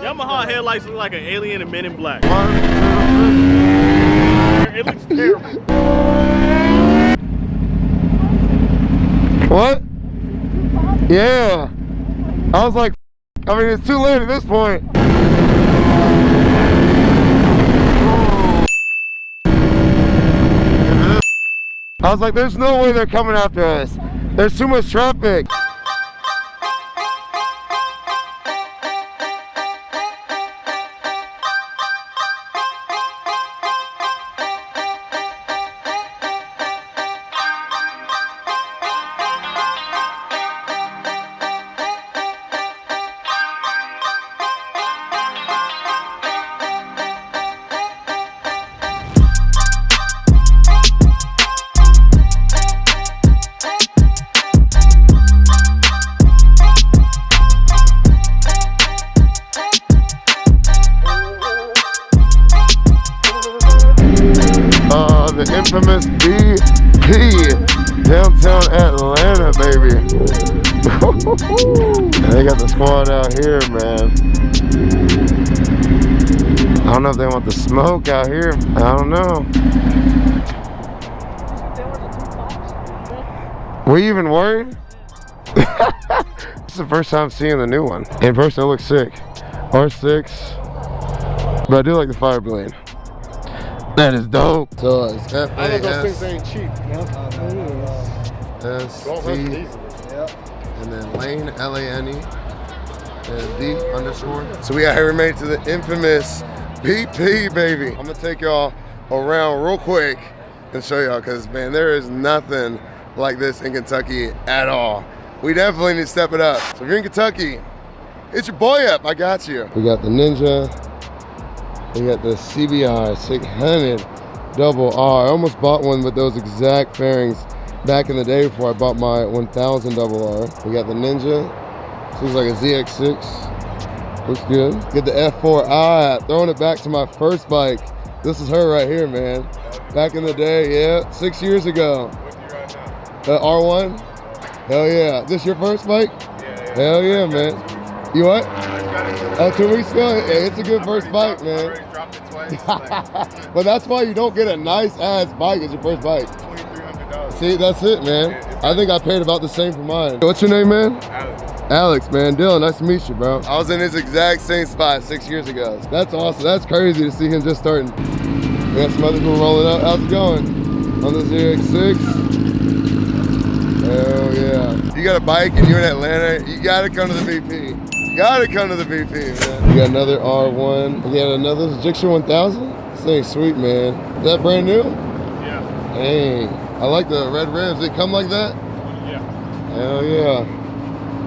Yamaha headlights look like an alien in Men in Black. It looks terrible. What? Yeah. I was like, I mean, it's too late at this point. I was like, there's no way they're coming after us. There's too much traffic. The infamous BP, downtown Atlanta, baby. They got the squad out here, man. I don't know if they want the smoke out here. I don't know. Were you even worried? This is the first time seeing the new one. In person, it looks sick. R6. But I do like the Fireblade. That is dope. So it's FAS. I know those things ain't cheap, you know? ST, and then Lane, L-A-N-E, and D_. So we out here, made it to the infamous BP, baby. I'm gonna take y'all around real quick and show y'all, because man, there is nothing like this in Kentucky at all. We definitely need to step it up. So if you're in Kentucky, hit your boy up, I got you. We got the Ninja. We got the CBR 600 double R. I almost bought one with those exact fairings back in the day before I bought my 1000 double R. We got the Ninja. This looks like a ZX6. Looks good. Get the F4i. Throwing it back to my first bike. This is her right here, man. Back in the day, yeah, 6 years ago. What do you ride now? R1. Hell yeah. This your first bike? Yeah. Hell yeah, man. You what? I got it 2 weeks ago? Yeah, it's a good first bike, man. I already dropped it twice. But that's why you don't get a nice ass bike as your first bike. $2,300. See, that's it, man. I think I paid about the same for mine. What's your name, man? Alex. Alex, man. Dylan, nice to meet you, bro. I was in this exact same spot 6 years ago. That's awesome. That's crazy to see him just starting. We got some other people rolling up. How's it going? On the ZX6. Hell yeah. You got a bike and you're in Atlanta, you gotta come to the BP. You gotta come to the BP, man. We got another R1. We got another GSXR-1000. This thing's sweet, man. Is that brand new? Yeah. Dang. I like the red rims. They come like that? Yeah. Hell yeah.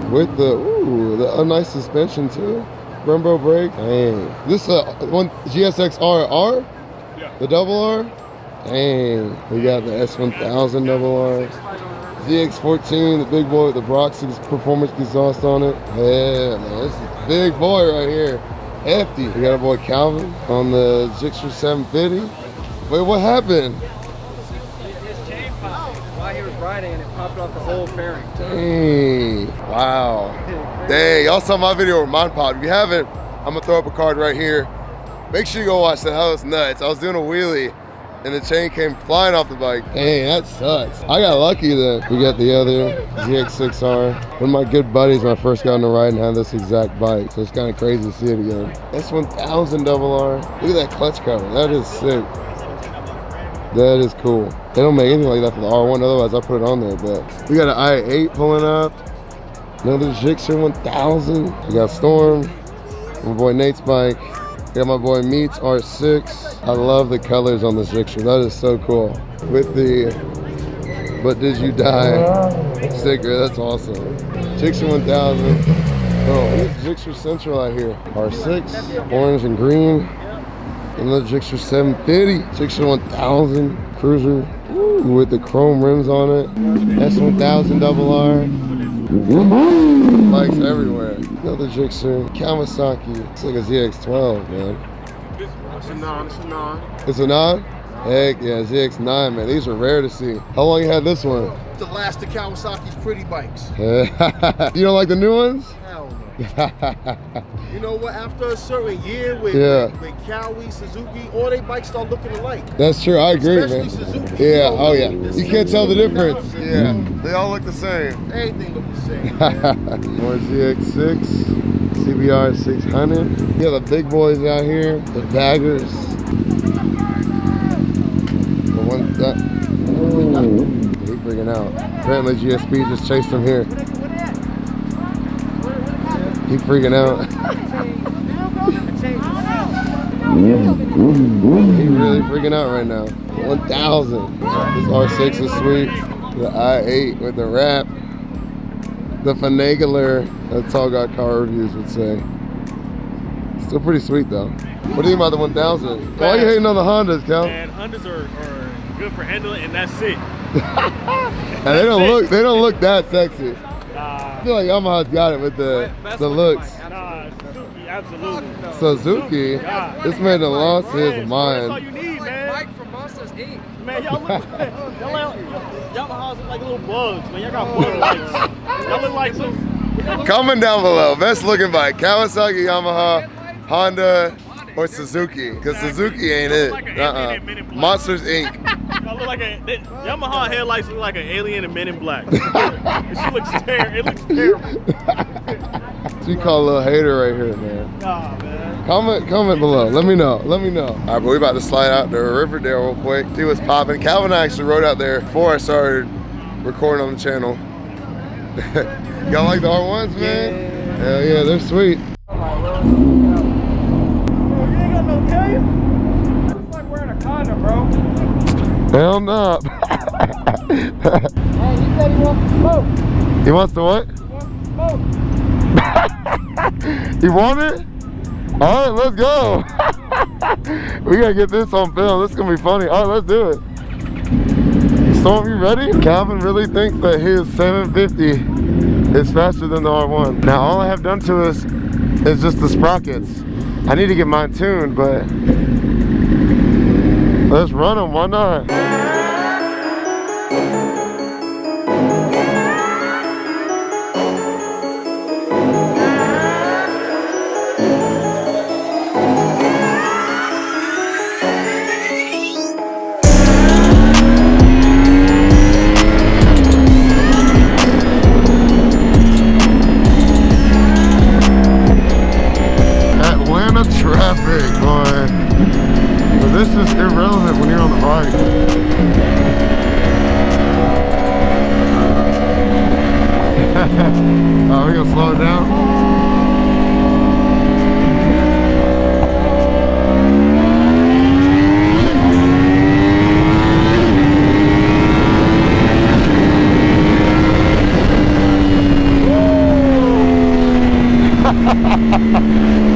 With the, ooh, the nice suspension too. Brembo brake. Dang. This one GSXR-R? Yeah. The double R? Dang. We got the S1000 double R. ZX-14, the big boy with the Broxy performance exhaust on it. Yeah, man, this is a big boy right here. Hefty. We got a boy Calvin on the ZX-R-750. Wait, what happened? His chain popped while he was riding and it popped off the whole fairing. Dang. Wow. Dang, y'all saw my video with mine pop. If you haven't, I'm gonna throw up a card right here. Make sure you go watch that. That was nuts. I was doing a wheelie and the chain came flying off the bike. Dang, that sucks. I got lucky then. We got the other ZX-6R. One of my good buddies when I first got into riding had this exact bike, so it's kind of crazy to see it again. S1000 double R. Look at that clutch cover. That is sick. That is cool. They don't make anything like that for the R1, otherwise I put it on there, but we got an i8 pulling up. Another GSXR-1000. We got Storm. My boy Nate's bike. Got my boy Meets R6. I love the colors on this Gixxer. That is so cool. With the "But Did You Die" sticker, that's awesome. Gixxar-1000. Oh, it's Gixxar Central out here. R6, orange and green. Another Gixxar-750. Gixxar-1000 Cruiser. Ooh, with the chrome rims on it. S1000 double R. Bikes everywhere. Another Gixxar, Kawasaki. It's like a ZX-12, man. It's a non. It's a non? Heck yeah, ZX-9, man. These are rare to see. How long you had this one? The last of Kawasaki's pretty bikes. You don't like the new ones? Hell no. You know what? After a certain year with Kawi, Suzuki, all they bikes start looking alike. That's true. I agree, Especially man. Suzuki. Yeah. You know, Oh yeah. the You can't tell the difference. stuff. Yeah. They all look the same. Everything look the same. More ZX6, CBR 600. Yeah, the big boys out here, the baggers. The one that. He freaking out. Apparently GSP just chased him here. He freaking out. He really freaking out right now. 1,000. This R6 is sweet. The i8 with the wrap. The finagler, that's all got car reviews would say. Still pretty sweet though. What do you think about the 1000? Why are you hating on the Hondas, Cal? And Hondas are good for handling, and that's it. And they don't look that sexy. I feel like Yamaha's got it with the looks. Nah, Suzuki, absolutely. Suzuki, this man done lost his That's all mind. you need, man. Mike from Monsters Inc. Man, y'all look, Yamaha's look like little bugs, man. Y'all got bug lights. Y'all look like some. Comment down below, best looking bike, Kawasaki, Yamaha, Honda, or Suzuki, because Suzuki ain't it. Monsters Inc. Y'all look like Yamaha headlights look like an alien in Men in Black. It looks terrible. She called a little hater right here, man. Nah, man. Comment below. Let me know. All right, but we about to slide out to Riverdale real quick. See what's popping. Calvin and I actually rode out there before I started recording on the channel. Y'all like the R1s, man? Yeah. Hell yeah, they're sweet. You ain't got no case? It's like wearing a condom, bro. Hell no. Hey, he said he wants to smoke. He wants to what? He wants to smoke. You want it? All right, let's go. We gotta get this on film. This is gonna be funny. All right, let's do it. Storm, you ready? Calvin really thinks that his 750 is faster than the R1. Now, all I have done to us is just the sprockets. I need to get mine tuned, but let's run them. Why not? Traffic, boy. But this is irrelevant when you're on the bike. Oh, we gonna slow it down?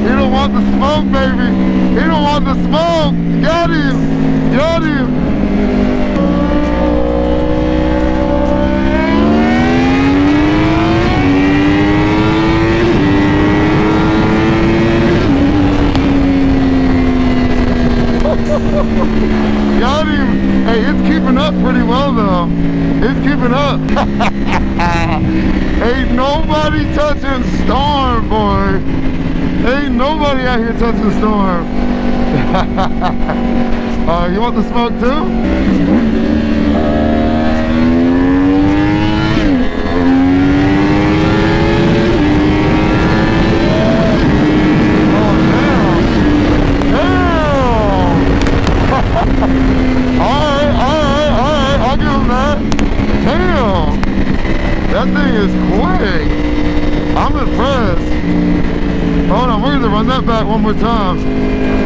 He don't want the smoke, baby. He don't want the smoke. Got him. Got him. Got him. Hey, it's keeping up pretty well though. It's keeping up. Ain't nobody touching Storm, boy. Ain't nobody out here touching Storm. You want the smoke too? Oh, damn. Damn. All right. I'll give him that. Damn. That thing is quick. I'm impressed. Hold on, we're gonna run that back one more time.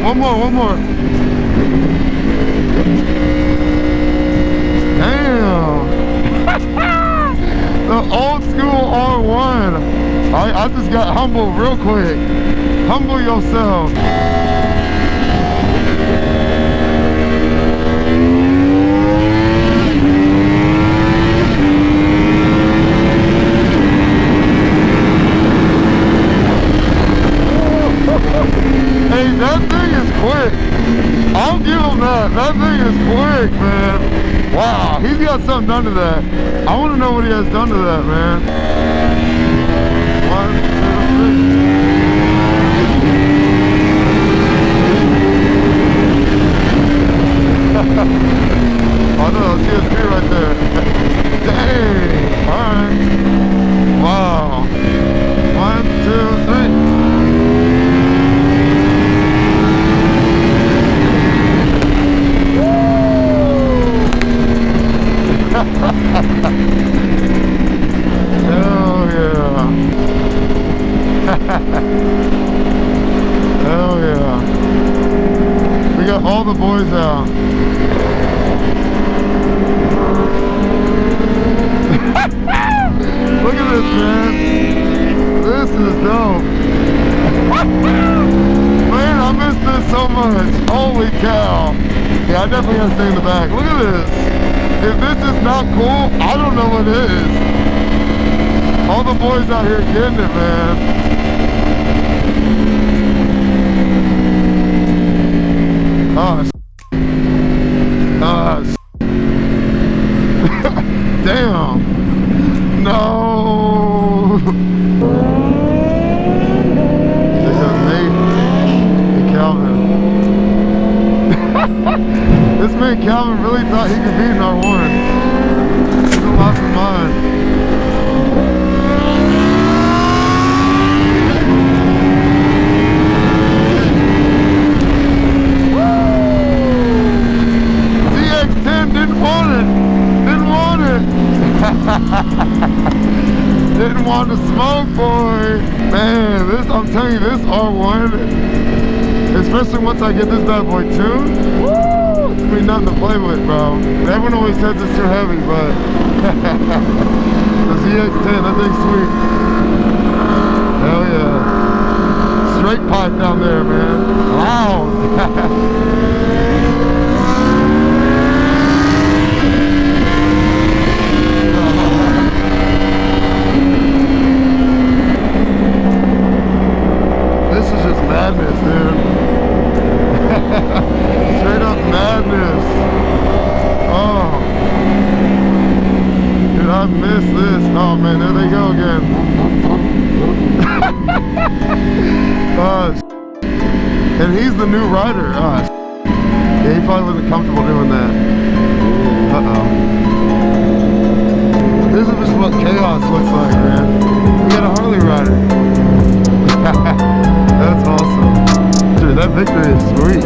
One more. Damn. The old school R1. I just got humbled real quick. Humble yourself. Hey, that thing is quick. I'll give him that. That thing is quick, man. Wow, he's got something done to that. I want to know what he has done to that, man. 1, 2. Oh no, CSP right there. Dang! Alright. Wow. 1, 2, 3. Hell yeah. Hell yeah. We got all the boys out. Look at this, man. This is dope. Man, I missed this so much. Holy cow. Yeah, I definitely gotta stay in the back. Look at this. If this is not cool, I don't know what is. All the boys out here getting it, man. Oh, damn. No. There goes Nate and Calvin. This man Calvin really thought he could beat an R1. He's a lost his mind. ZX-10 didn't want it. Didn't want it. Didn't want to smoke, boy. Man, this, I'm telling you, this R1, especially once I get this bad boy tuned, woo, it's gonna be nothing to play with, bro. Everyone always says it's too heavy, but the ZX-10, that thing's sweet. Hell yeah. Straight pipe down there, man. Loud. This is just madness, dude. Straight up madness. Oh. Dude, I miss this. Oh man, there they go again. And he's the new rider. Yeah, he probably wasn't comfortable doing that. Uh-oh. This is just what chaos looks like, man. We got a Harley rider. That's awesome. Dude, that victory is sweet.